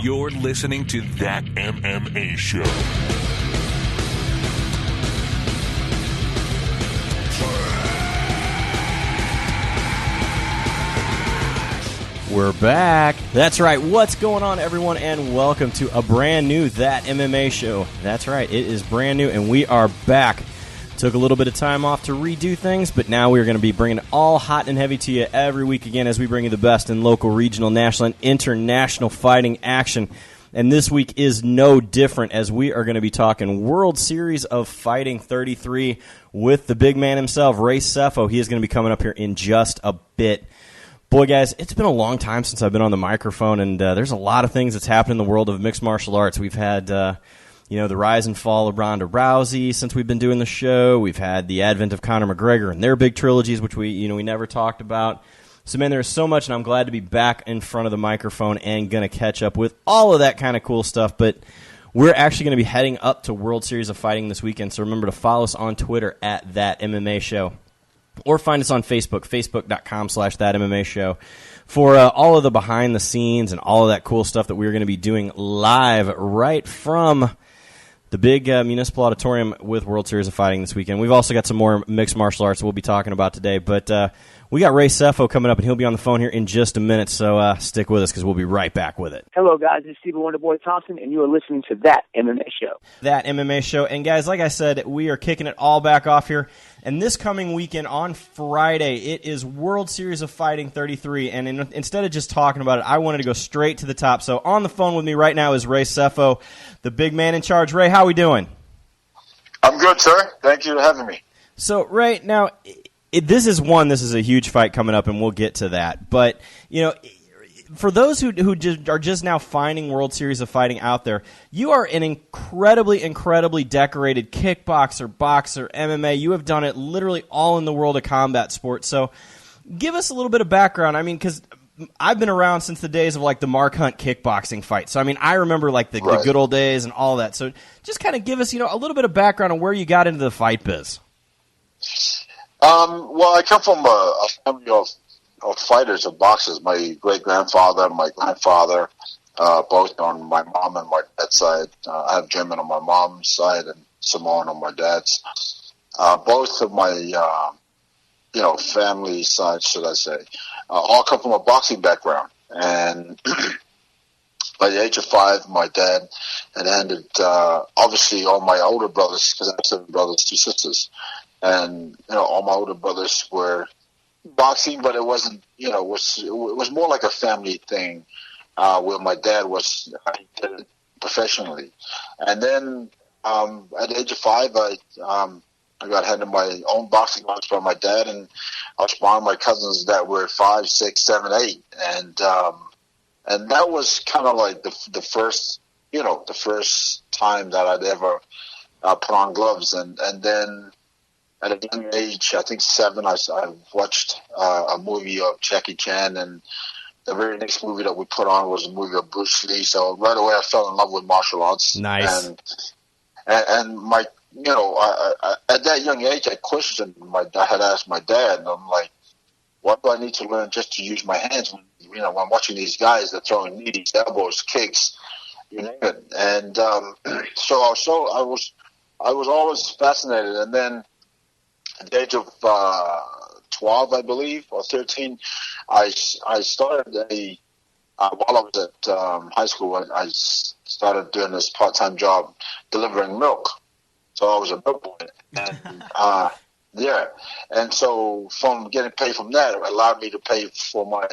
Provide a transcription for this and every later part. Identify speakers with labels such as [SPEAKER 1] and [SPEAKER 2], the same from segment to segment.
[SPEAKER 1] You're listening to That MMA Show.
[SPEAKER 2] We're back. That's right. What's going on, everyone, and welcome to a brand new That MMA Show. That's right. It is brand new, and we are back. Took a little bit of time off to redo things, but now we're going to be bringing it all hot and heavy to you every week again as we bring you the best in local, regional, national, and international fighting action. And this week is no different as we are going to be talking World Series of Fighting 33 with the big man himself, Ray Sefo. He is going to be coming up here in just a bit. Boy, guys, it's been a long time since I've been on the microphone, and there's a lot of things that's happened in the world of mixed martial arts. We've had, the rise and fall of Ronda Rousey since we've been doing the show. We've had the advent of Conor McGregor and their big trilogies, which we never talked about. So, man, there's so much, and I'm glad to be back in front of the microphone and going to catch up with all of that kind of cool stuff. But we're actually going to be heading up to World Series of Fighting this weekend, so remember to follow us on Twitter at That MMA Show. Or find us on Facebook, facebook.com/thatMMA Show, for all of the behind the scenes and all of that cool stuff that we're going to be doing live right from the big municipal auditorium with World Series of Fighting this weekend. We've also got some more mixed martial arts we'll be talking about today, but we got Ray Sefo coming up, and he'll be on the phone here in just a minute, so stick with us because we'll be right back with it.
[SPEAKER 3] Hello, guys. This is Stephen Wonderboy Thompson, and you are listening to That MMA Show.
[SPEAKER 2] That MMA Show. And, guys, like I said, we are kicking it all back off here. And this coming weekend on Friday, it is World Series of Fighting 33. And instead of just talking about it, I wanted to go straight to the top. So on the phone with me right now is Ray Sefo, the big man in charge. Ray, how are we doing?
[SPEAKER 4] I'm good, sir. Thank you for having me.
[SPEAKER 2] So, Ray, now, this is a huge fight coming up, and we'll get to that. But, for those who are just now finding World Series of Fighting out there, you are an incredibly decorated kickboxer, boxer, MMA. You have done it literally all in the world of combat sports. So give us a little bit of background. I mean, because I've been around since the days of, like, the Mark Hunt kickboxing fight. So, I mean, I remember, like, the good old days and all that. So just kind of give us, a little bit of background on where you got into the fight biz.
[SPEAKER 4] Well, I come from a family of fighters, of boxers. My great-grandfather and my grandfather, both on my mom and my dad's side. I have German on my mom's side and Samoan on my dad's. Both of my, family side, should I say, all come from a boxing background. And by the age of 5, my dad had handed, obviously, all my older brothers, because I have 7 brothers, 2 sisters. And, all my older brothers were boxing, but it wasn't, it was more like a family thing, where my dad was, he did it professionally. And then, at the age of 5, I got handed my own boxing gloves by my dad, and I was sparring my cousins that were 5, 6, 7, 8. And that was kind of like the first time that I'd ever, put on gloves. And then, at a young age, I think 7, I watched a movie of Jackie Chan, and the very next movie that we put on was a movie of Bruce Lee. So right away, I fell in love with martial arts.
[SPEAKER 2] Nice.
[SPEAKER 4] And my, I, at that young age, I questioned. I had asked my dad, and I'm like, what do I need to learn just to use my hands? When I'm watching these guys, they're throwing knees, elbows, kicks, you name it. And so I was always fascinated, and then. At the age of 12, I believe, or 13, I started while I was at high school, I started doing this part-time job delivering milk. So I was a milk boy. And, and so from getting paid from that, it allowed me to pay for my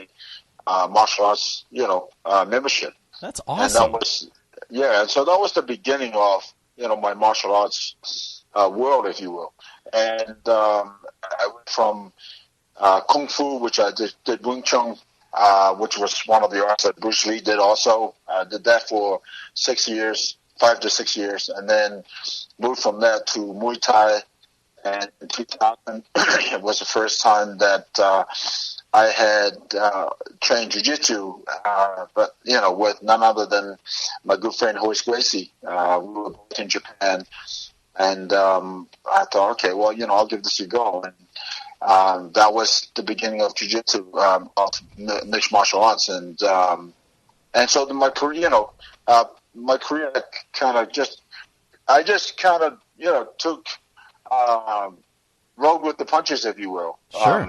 [SPEAKER 4] martial arts, membership.
[SPEAKER 2] That's awesome.
[SPEAKER 4] And and so that was the beginning of, my martial arts world, if you will. And I went from Kung Fu, which I did Wing Chun, which was one of the arts that Bruce Lee did also. I did that for 6 years, 5 to 6 years, and then moved from there to Muay Thai. And in 2000, it was the first time that I had trained jiu-jitsu, but, with none other than my good friend Horace Gracie. We were both in Japan. And I thought, okay, well, I'll give this a go. And that was the beginning of jiu-jitsu, of mixed martial arts. And And so my career, my career I just kind of, took, rode with the punches, if you will.
[SPEAKER 2] Sure.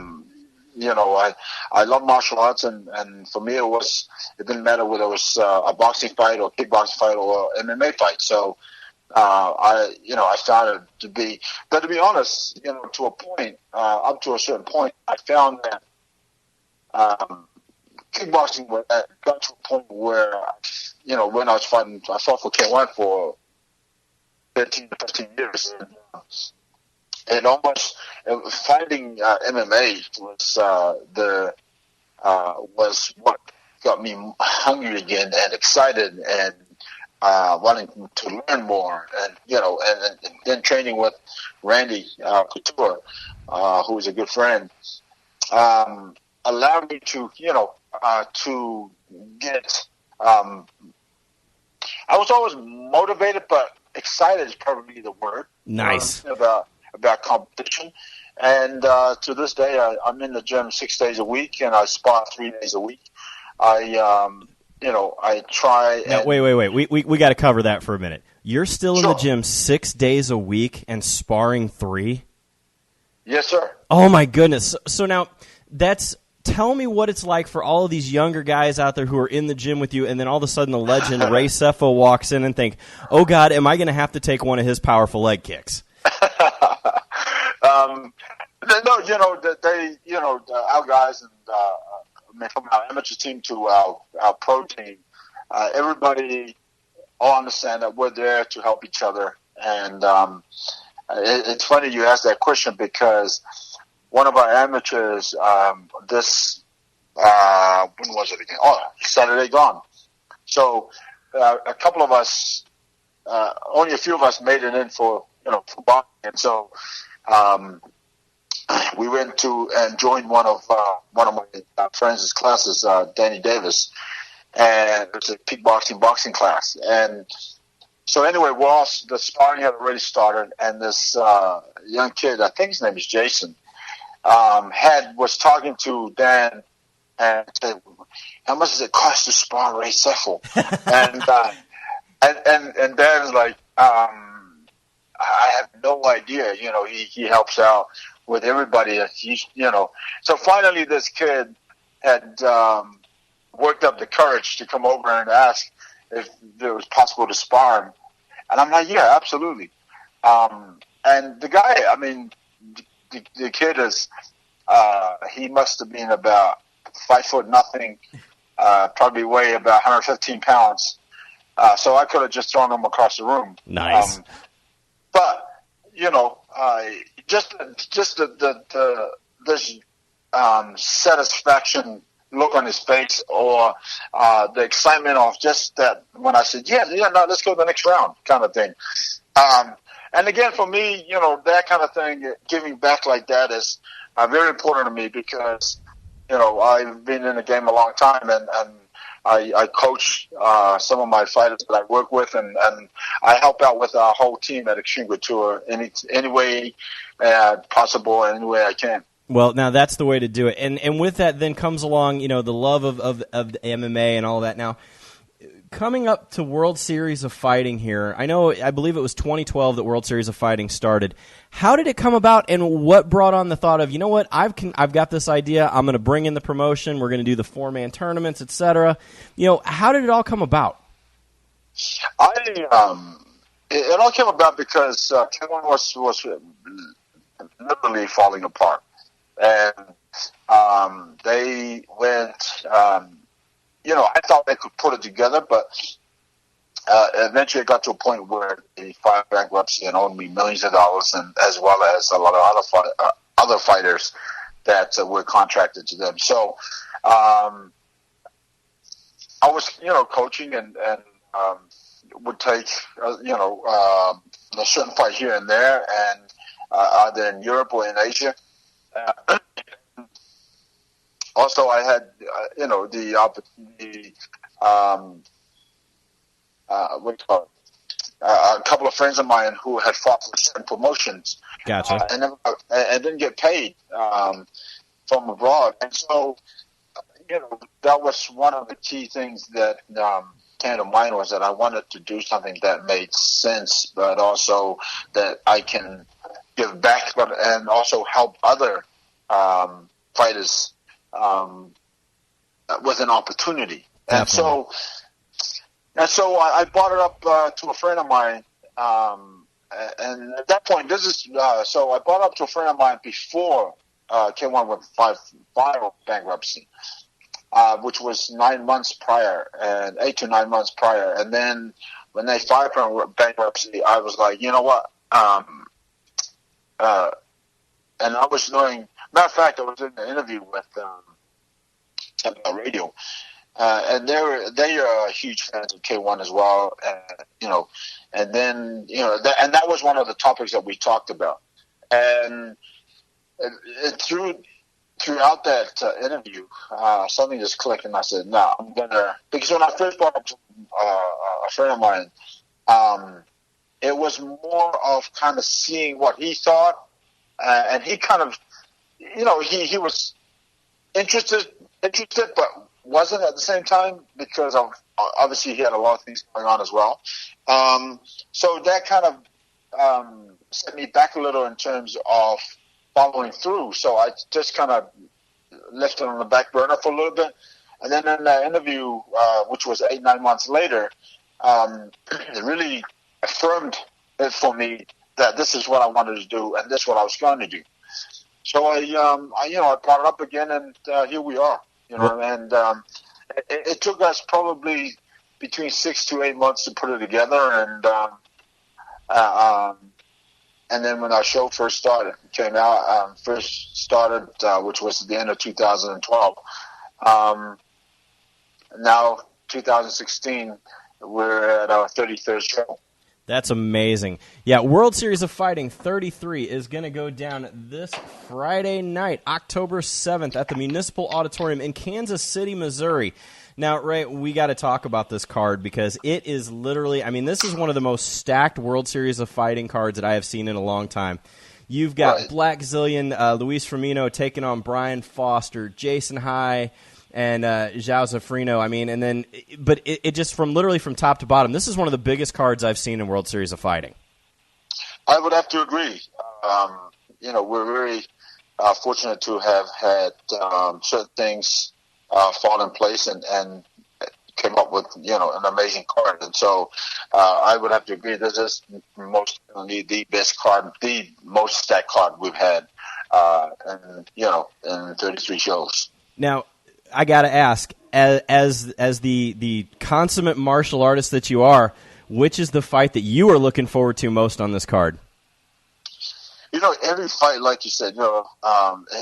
[SPEAKER 4] I love martial arts, and for me it didn't matter whether it was a boxing fight or kickboxing fight or MMA fight. So, I found it to be, but to be honest, to a point, up to a certain point, I found that, kickboxing got to a point where, when I was fighting, I fought for K1 for 15 to 15 years. And almost fighting MMA was what got me hungry again and excited and wanting to learn more. And and then training with Randy Couture, who is a good friend, allowed me to to get. I was always motivated, but excited is probably the word.
[SPEAKER 2] Nice.
[SPEAKER 4] About competition. And to this day, I'm in the gym 6 days a week, and I spar 3 days a week. I try.
[SPEAKER 2] Now, wait. We got to cover that for a minute. You're still in
[SPEAKER 4] Sure.
[SPEAKER 2] the gym 6 days a week and sparring 3?
[SPEAKER 4] Yes, sir.
[SPEAKER 2] Oh, my goodness. So now, tell me what it's like for all of these younger guys out there who are in the gym with you, and then all of a sudden the legend, Ray Sefo, walks in and think, oh, God, am I going to have to take one of his powerful leg kicks?
[SPEAKER 4] Our guys and from our amateur team to our pro team, everybody all understand that we're there to help each other. And it's funny you asked that question because one of our amateurs, when was it again? Oh, Saturday gone. So a couple of us, only a few of us made it in for boxing, and so we went to and joined one of my friends' classes, Danny Davis, and it's a boxing class. And so anyway, the sparring had already started, and this young kid, I think his name is Jason, was talking to Dan and said, "How much does it cost to spar Ray Sefo?" and Dan's like, I have no idea. He helps out with everybody. So finally this kid had worked up the courage to come over and ask if it was possible to spar him. And I'm like, yeah, absolutely. And the guy, the kid is, he must have been about 5'0", probably weigh about 115 pounds. So I could have just thrown him across the room.
[SPEAKER 2] Nice.
[SPEAKER 4] But just this satisfaction look on his face, or the excitement of just that when I said, no, let's go to the next round, kind of thing. And again, for me, that kind of thing, giving back like that is very important to me because I've been in the game a long time, and I coach some of my fighters that I work with, and I help out with our whole team at Extreme Couture any way possible, any way I can.
[SPEAKER 2] Well, now that's the way to do it. And with that then comes along, the love of the MMA and all that. Now, coming up to World Series of Fighting here, I believe it was 2012 that World Series of Fighting started. How did it come about, and what brought on the thought of, what, I've got this idea, I'm going to bring in the promotion, we're going to do the 4-man tournaments, etc. How did it all come about?
[SPEAKER 4] It all came about because K1 was literally falling apart. And they went, I thought they could put it together, but eventually it got to a point where they filed bankruptcy and owed me millions of dollars, and as well as a lot of other fighters that were contracted to them. So I was, coaching and would take, a certain fight here and there, and either in Europe or in Asia. Also, I had, the opportunity, a couple of friends of mine who had fought for certain promotions.
[SPEAKER 2] Gotcha.
[SPEAKER 4] And didn't get paid from abroad. And so, that was one of the key things that came to mind, was that I wanted to do something that made sense, but also that I can give back, and also help other fighters with an opportunity.
[SPEAKER 2] Definitely.
[SPEAKER 4] And so I brought it up to a friend of mine. And at that point, so I brought up to a friend of mine before K1 went viral bankruptcy, which was 9 months prior, and 8 to 9 months prior. And then when they filed for bankruptcy, I was like, you know what? And I was doing. Matter of fact, I was in an interview with radio. And they are huge fans of K1 as well, and then and that was one of the topics that we talked about, and throughout that interview, something just clicked, and I said, "No, I'm gonna." Because when I first brought up to a friend of mine, it was more of kind of seeing what he thought, and he kind of, he was interested, but wasn't at the same time, because of obviously he had a lot of things going on as well. So that kind of set me back a little in terms of following through. So I just kind of left it on the back burner for a little bit. And then in the interview, which was 8-9 months later, it really affirmed it for me that this is what I wanted to do, and this is what I was going to do. So I brought it up again, and here we are. And it took us probably between 6 to 8 months to put it together, and then when our show first came out, which was at the end of 2012. Now 2016, we're at our 33rd show.
[SPEAKER 2] That's amazing. Yeah, World Series of Fighting 33 is going to go down this Friday night, October 7th, at the Municipal Auditorium in Kansas City, Missouri. Now, Ray, we got to talk about this card, because it is literally, this is one of the most stacked World Series of Fighting cards that I have seen in a long time. You've got Black Zillion, Luis Firmino taking on Brian Foster, Jason High, and João Zafrino. But it just literally from top to bottom, this is one of the biggest cards I've seen in World Series of Fighting.
[SPEAKER 4] I would have to agree. We're very fortunate to have had certain things fall in place and came up with, an amazing card. And so I would have to agree, this is most definitely the best card, the most stacked card we've had in 33 shows.
[SPEAKER 2] Now, I got to ask, as the consummate martial artist that you are, which is the fight that you are looking forward to most on this card?
[SPEAKER 4] Every fight, like you said,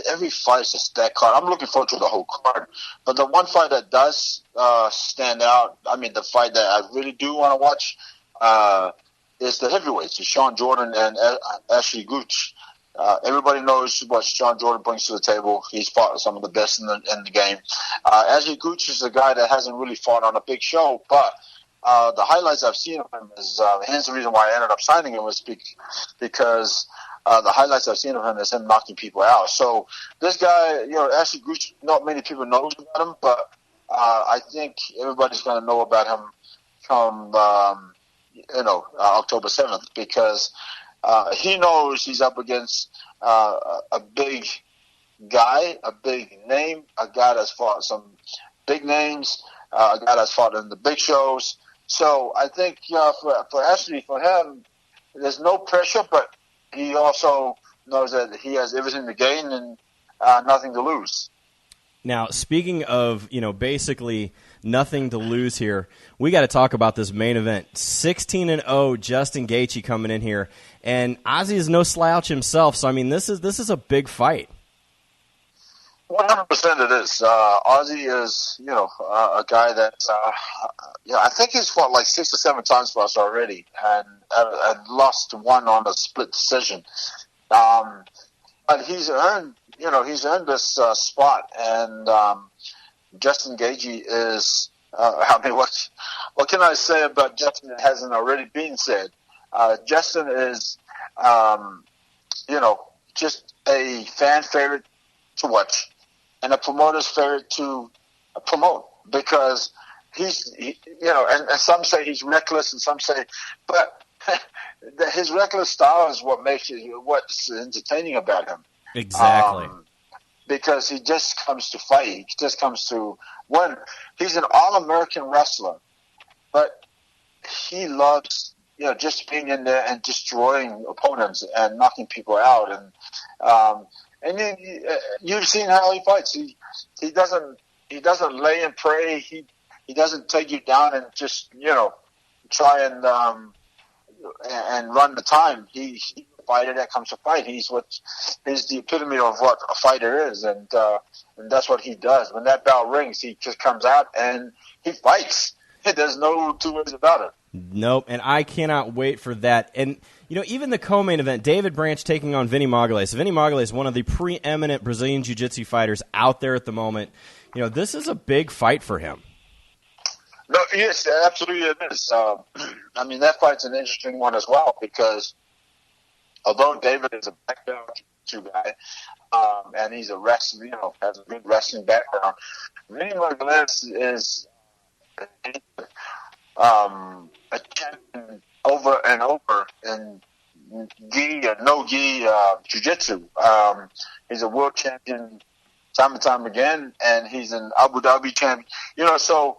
[SPEAKER 4] every fight is a stacked card. I'm looking forward to the whole card. But the one fight that does stand out, the fight that I really do want to watch, is the heavyweights, Sean Jordan and Ashley Gooch. Everybody knows what Sean Jordan brings to the table. He's fought some of the best in the game. Ashley Gooch is a guy that hasn't really fought on a big show, but the highlights I've seen of him is, hence the reason why I ended up signing him, was because the highlights I've seen of him is him knocking people out. So this guy, Ashley Gooch, not many people know about him, but I think everybody's going to know about him from October 7th, because he knows he's up against a big guy, a big name, a guy that's fought some big names, a guy that's fought in the big shows. So I think for Ashley, for him, there's no pressure, but he also knows that he has everything to gain and nothing to lose.
[SPEAKER 2] Now, speaking of, basically nothing to lose here, we got to talk about this main event. 16-0 Justin Gaethje coming in here, and Ozzy is no slouch himself. So this is a big fight.
[SPEAKER 4] 100% it is. Ozzy is, a guy that, I think he's fought like 6 or 7 times for us already, and lost one on a split decision. But he's earned this spot, and Justin Gaethje is. What can I say about Justin that hasn't already been said? Justin is, just a fan favorite to watch, and a promoter's favorite to promote, because and some say he's reckless, and some say, but his reckless style is what's entertaining about him.
[SPEAKER 2] Exactly.
[SPEAKER 4] Because he just comes to fight. He just comes to win. He's an all-American wrestler, but he loves, just being in there and destroying opponents and knocking people out. And then you've seen how he fights. He doesn't lay and pray. He doesn't take you down and just try and run the time. He's a fighter that comes to fight. He's the epitome of what a fighter is, and that's what he does. When that bell rings, he just comes out and he fights. There's no two ways about it.
[SPEAKER 2] Nope, and I cannot wait for that. And, even the co-main event, David Branch taking on Vinny Magalhães. Vinny Magalhães is one of the preeminent Brazilian Jiu-Jitsu fighters out there at the moment. This is a big fight for him.
[SPEAKER 4] No, yes, absolutely it is. That fight's an interesting one as well, because although David is a background Jiu-Jitsu guy, and he's a wrestler, has a good wrestling background, Vinny Magalhães is a champion over and over in gi or no gi jiu-jitsu. He's a world champion time and time again, and he's an Abu Dhabi champion. So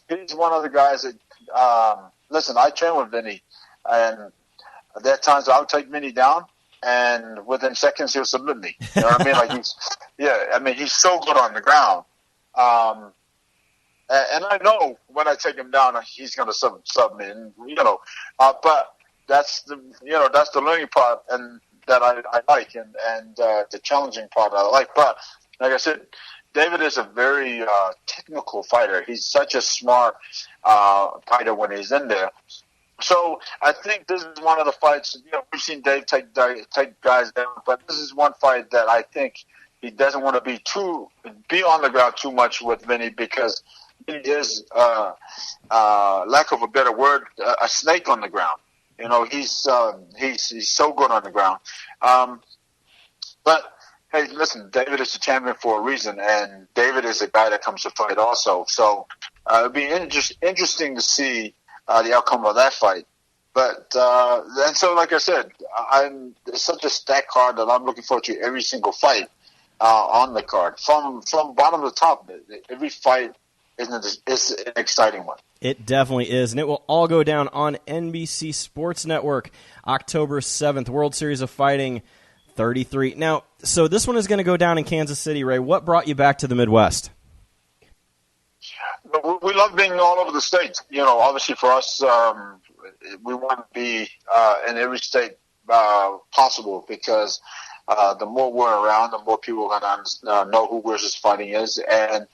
[SPEAKER 4] he's one of the guys that listen, I train with Vinny, and there are times I'll take Vinny down, and within seconds he'll submit me. You know what I mean? He's so good on the ground. And I know when I take him down, he's going to sub me, and but that's the learning part, and that I like, and the challenging part I like. But like I said, David is a very technical fighter. He's such a smart fighter when he's in there. So I think this is one of the fights. We've seen Dave take guys down, but this is one fight that I think he doesn't want to be on the ground too much with Vinny, because he is, lack of a better word, a snake on the ground. He's so good on the ground. But hey, listen, David is a champion for a reason, and David is a guy that comes to fight also. So it'll be interesting to see the outcome of that fight. But and so, like I said, it's such a stacked card that I'm looking forward to every single fight on the card, from bottom to top. Every fight is an exciting one.
[SPEAKER 2] It definitely is, and it will all go down on NBC Sports Network, October 7th, World Series of Fighting 33. Now, so this one is going to go down in Kansas City, Ray. What brought you back to the Midwest?
[SPEAKER 4] We love being all over the state. Obviously for us, we want to be in every state possible, because the more we're around, the more people are going to know who Versus Fighting is, and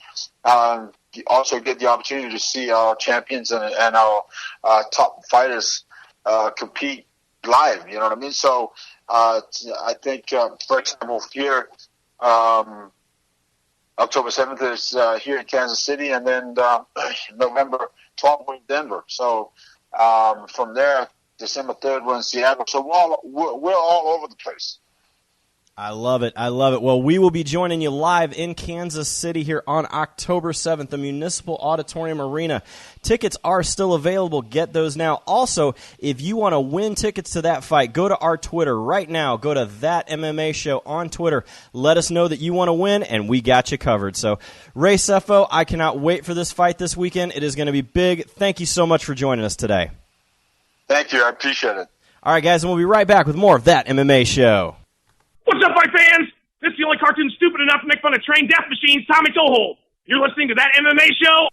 [SPEAKER 4] you also get the opportunity to see our champions and our top fighters compete live. You know what I mean? So I think, for example, here October 7th is here in Kansas City, and then November 12th we're in Denver. So from there, December 3rd we're in Seattle. So we're all over the place.
[SPEAKER 2] I love it. I love it. Well, we will be joining you live in Kansas City here on October 7th, the Municipal Auditorium Arena. Tickets are still available. Get those now. Also, if you want to win tickets to that fight, go to our Twitter right now. Go to That MMA Show on Twitter. Let us know that you want to win, and we got you covered. So, Ray Sefo, I cannot wait for this fight this weekend. It is going to be big. Thank you so much for joining us today.
[SPEAKER 4] Thank you. I appreciate it.
[SPEAKER 2] All right, guys, and we'll be right back with more of That MMA Show.
[SPEAKER 5] What's up, fight fans? This is the only cartoon stupid enough to make fun of trained death machines, Tommy Toehold. You're listening to That MMA Show.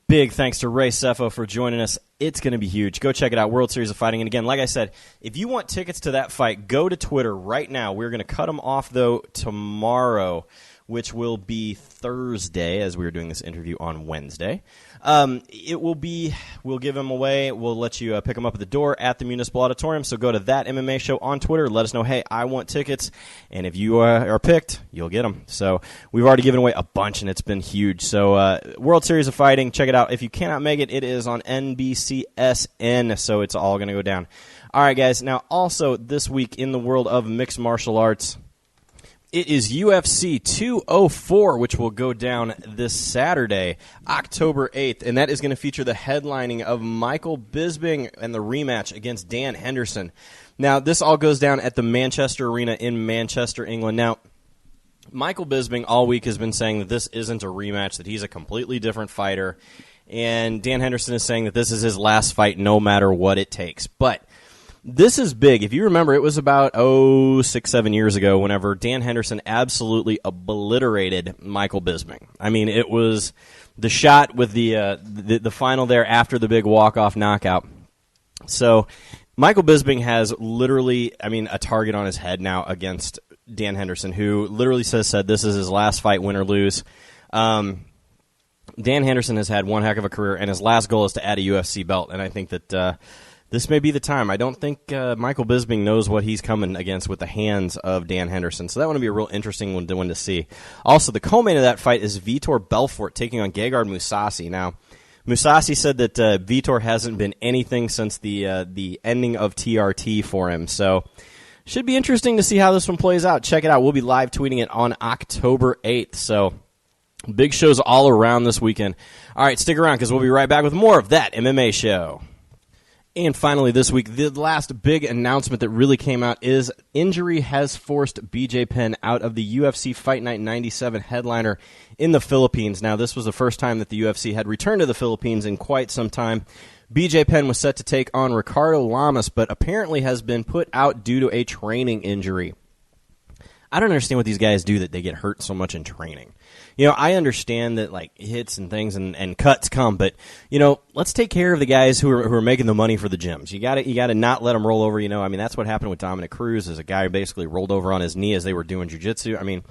[SPEAKER 2] Big thanks to Ray Sefo for joining us. It's going to be huge. Go check it out, World Series of Fighting. And again, like I said, if you want tickets to that fight, go to Twitter right now. We're going to cut them off, though, tomorrow, which will be Thursday, as we were doing this interview on Wednesday. We'll give them away. We'll let you pick them up at the door at the Municipal Auditorium. So go to That MMA Show on Twitter. Let us know, hey, I want tickets. And if you are picked, you'll get them. So we've already given away a bunch, and it's been huge. So World Series of Fighting, check it out. If you cannot make it, it is on NBCSN, so it's all going to go down. All right, guys. Now, also this week in the world of mixed martial arts, It is UFC 204, which will go down this Saturday, October 8th, and that is going to feature the headlining of Michael Bisping and the rematch against Dan Henderson. Now, this all goes down at the Manchester Arena in Manchester, England. Now, Michael Bisping all week has been saying that this isn't a rematch, that he's a completely different fighter, and Dan Henderson is saying that this is his last fight no matter what it takes. But this is big. If you remember, it was about 6-7 years ago whenever Dan Henderson absolutely obliterated Michael Bisping. I mean, it was the shot with the final there after the big walk-off knockout. So Michael Bisping has literally, a target on his head now against Dan Henderson, who literally said this is his last fight, win or lose. Dan Henderson has had one heck of a career, and his last goal is to add a UFC belt, and I think that this may be the time. I don't think Michael Bisping knows what he's coming against with the hands of Dan Henderson, so that one will be a real interesting one to see. Also, the co-main of that fight is Vitor Belfort taking on Gegard Mousasi. Now, Mousasi said that Vitor hasn't been anything since the ending of TRT for him, so should be interesting to see how this one plays out. Check it out. We'll be live tweeting it on October 8th, so big shows all around this weekend. All right, stick around because we'll be right back with more of That MMA Show. And finally this week, the last big announcement that really came out is injury has forced BJ Penn out of the UFC Fight Night 97 headliner in the Philippines. Now, this was the first time that the UFC had returned to the Philippines in quite some time. BJ Penn was set to take on Ricardo Lamas, but apparently has been put out due to a training injury. I don't understand what these guys do that they get hurt so much in training. I understand that hits and things and cuts come, but let's take care of the guys who are making the money for the gyms. You got to not let them roll over. That's what happened with Dominic Cruz, is a guy who basically rolled over on his knee as they were doing jiu-jitsu.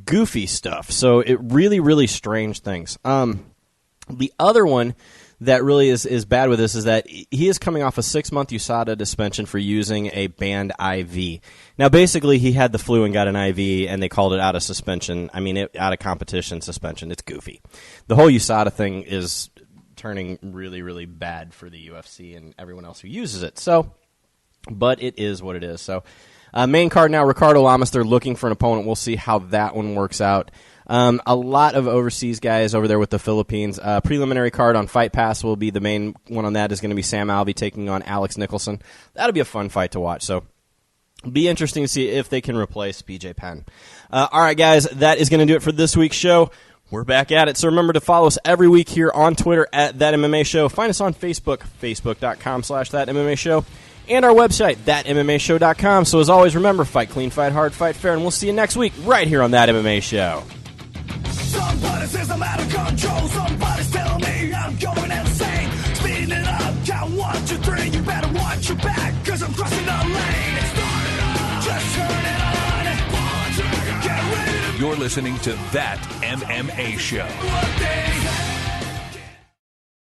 [SPEAKER 2] Goofy stuff. So it really, really strange things. The other one that really is bad with this is that he is coming off a 6-month USADA suspension for using a banned IV. Now, basically, he had the flu and got an IV, and they called it out of suspension. Out of competition suspension. It's goofy. The whole USADA thing is turning really, really bad for the UFC and everyone else who uses it. But it is what it is. So, main card now, Ricardo Lamas. They're looking for an opponent. We'll see how that one works out. A lot of overseas guys over there with the Philippines. Preliminary card on Fight Pass will be the main one on that is going to be Sam Alvey taking on Alex Nicholson. That'll be a fun fight to watch. So be interesting to see if they can replace BJ Penn. All right, guys, that is going to do it for this week's show. We're back at it. So remember to follow us every week here on Twitter at That MMA Show. Find us on Facebook, facebook.com/ThatMMA Show. And our website, thatmmashow.com. So as always, remember, fight clean, fight hard, fight fair, and we'll see you next week right here on That MMA Show.
[SPEAKER 6] Somebody says I'm out of control. Somebody's telling me I'm going insane. Speeding it up, count 1, 2, 3. You better watch your back, cause I'm crossing the lane. Start it up, just turn it on. Get ready to
[SPEAKER 1] You're listening to That MMA Show.